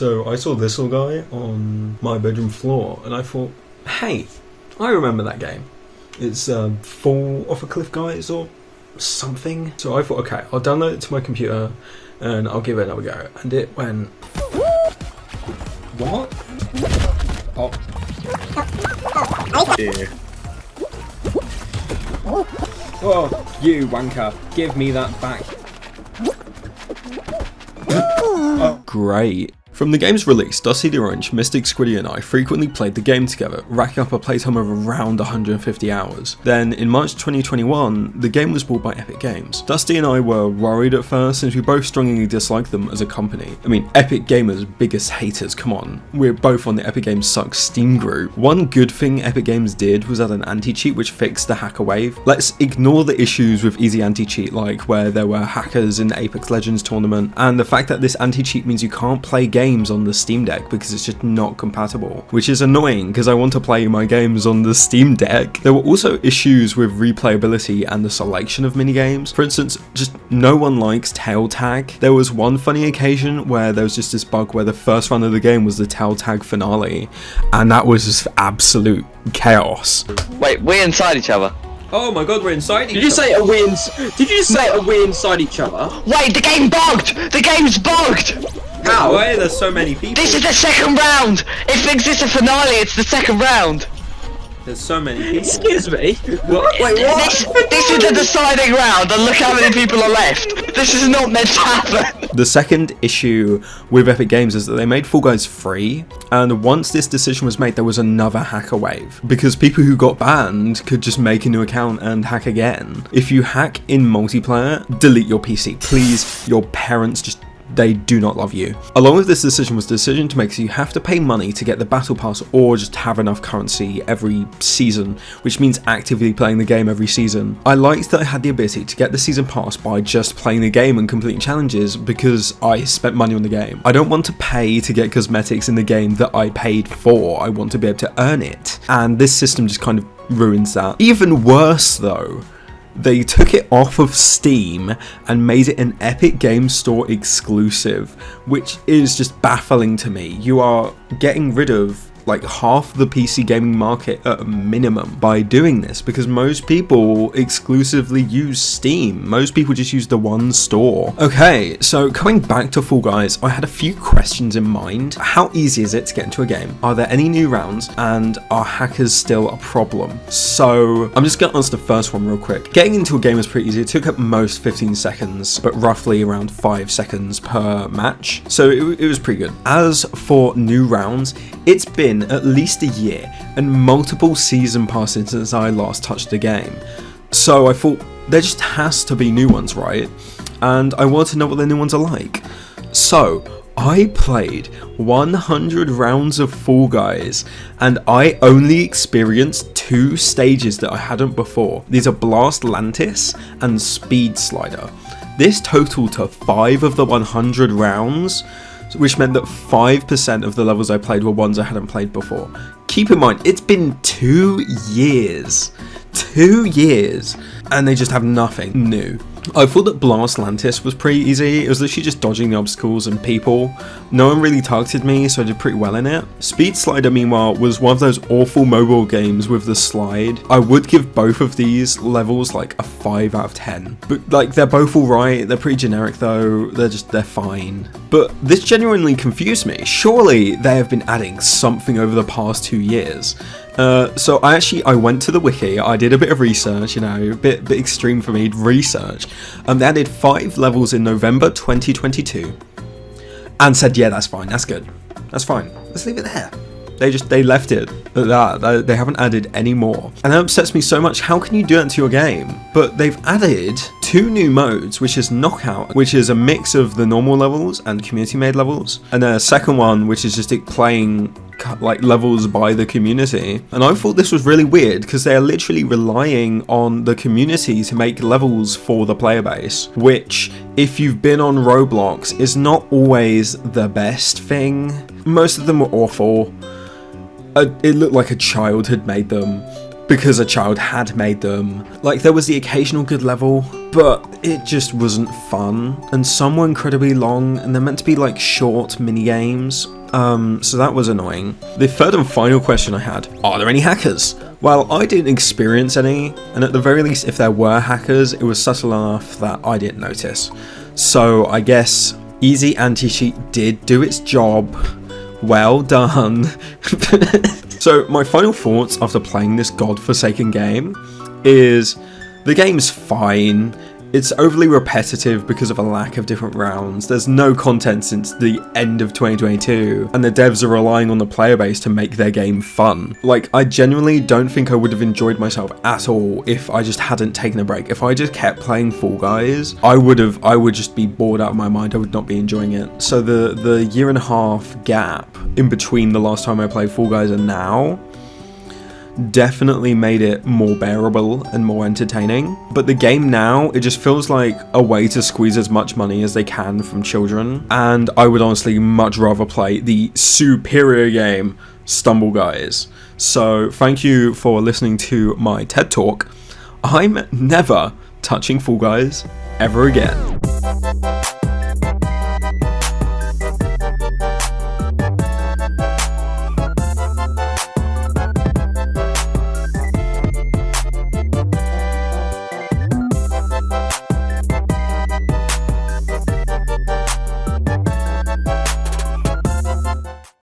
So I saw this little guy on my bedroom floor and I thought, hey, I remember that game. It's Fall Off a Cliff Guys or something. So I thought, okay, I'll download it to my computer and I'll give it another go. And it went... What? Oh. Dear. Oh, you wanker. Give me that back. Oh. Great. From the game's release, Dusty the Orange, Mystic Squiddy and I frequently played the game together, racking up a playtime of around 150 hours. Then, in March 2021, the game was bought by Epic Games. Dusty and I were worried at first since we both strongly disliked them as a company. I mean, Epic Gamers' biggest haters, come on. We're both on the Epic Games Sucks Steam group. One good thing Epic Games did was add an anti-cheat which fixed the hacker wave. Let's ignore the issues with easy anti-cheat, like where there were hackers in the Apex Legends tournament, and the fact that this anti-cheat means you can't play games on the Steam Deck because it's just not compatible, which is annoying because I want to play my games on the Steam Deck. There were also issues with replayability and the selection of minigames. For instance, just no one likes tail tag. There was one funny occasion where there was just this bug where the first run of the game was the tail tag finale, and that was just absolute chaos. Wait, we're inside each other. Oh my god, we're inside each other. Did you just say are we inside each other? Wait, the game bugged! The game's bugged! How? Why are there so many people? This is the second round! If it exists a finale, it's the second round! There's so many people. Excuse me? What? Wait, what? This is the deciding round, and look how many people are left! This is not meant to happen! The second issue with Epic Games is that they made Fall Guys free, and once this decision was made, there was another hacker wave, because people who got banned could just make a new account and hack again. If you hack in multiplayer, delete your PC. Please, your parents just... they do not love you. Along with this decision was the decision to make so you have to pay money to get the battle pass or just have enough currency every season, which means actively playing the game every season. I liked that I had the ability to get the season pass by just playing the game and completing challenges because I spent money on the game. I don't want to pay to get cosmetics in the game that I paid for. I want to be able to earn it. And this system just kind of ruins that. Even worse though, they took it off of Steam and made it an Epic Games Store exclusive, which is just baffling to me. You are getting rid of like half the PC gaming market at a minimum by doing this, because most people exclusively use Steam. Most people just use the one store. Okay, so coming back to Fall Guys, I had a few questions in mind. How easy is it to get into a game? Are there any new rounds? And are hackers still a problem? So I'm just gonna answer the first one real quick. Getting into a game is pretty easy. It took at most 15 seconds, but roughly around 5 seconds per match. So it was pretty good. As for new rounds, it's been at least a year and multiple season passes since I last touched the game. So I thought there just has to be new ones, right? And I want to know what the new ones are like. So I played 100 rounds of Fall Guys and I only experienced 2 stages that I hadn't before. These are Blast Lantis and Speed Slider. This totaled to 5 of the 100 rounds, which meant that 5% of the levels I played were ones I hadn't played before. Keep in mind, it's been 2 years. 2 years, and they just have nothing new. I thought that Blast Lantis was pretty easy. It was literally just dodging the obstacles and people. No one really targeted me, so I did pretty well in it. Speed Slider, meanwhile, was one of those awful mobile games with the slide. I would give both of these levels like a 5 out of 10. But like, they're both alright. They're pretty generic though. They're fine. But this genuinely confused me. Surely they have been adding something over the past 2 years. So I went to the wiki, I did a bit of research, you know, a bit extreme for me, research. They added 5 levels in November 2022 and said, yeah, that's fine, that's good, that's fine, let's leave it there. They left it at that. They haven't added any more. And that upsets me so much. How can you do that to your game? But they've added 2 new modes, which is Knockout, which is a mix of the normal levels and community made levels. And then a second one, which is just playing like levels by the community. And I thought this was really weird because they are literally relying on the community to make levels for the player base, which if you've been on Roblox is not always the best thing. Most of them were awful. It looked like a child had made them. because a child had made them. Like, there was the occasional good level, but it just wasn't fun, and some were incredibly long, and they're meant to be like short mini games. So that was annoying. The third and final question I had: are there any hackers? Well, I didn't experience any, and at the very least, if there were hackers, it was subtle enough that I didn't notice. So I guess easy anti-cheat did do its job. Well done. So my final thoughts after playing this godforsaken game is the game's fine. It's overly repetitive because of a lack of different rounds. There's no content since the end of 2022, and the devs are relying on the player base to make their game fun. Like, I genuinely don't think I would have enjoyed myself at all if I just hadn't taken a break. If I just kept playing Fall Guys, I would just be bored out of my mind. I would not be enjoying it. So the year and a half gap in between the last time I played Fall Guys and now definitely made it more bearable and more entertaining. But the game now, it just feels like a way to squeeze as much money as they can from children, and I would honestly much rather play the superior game, Stumble Guys. So thank you for listening to my TED Talk. I'm never touching Fall Guys ever again.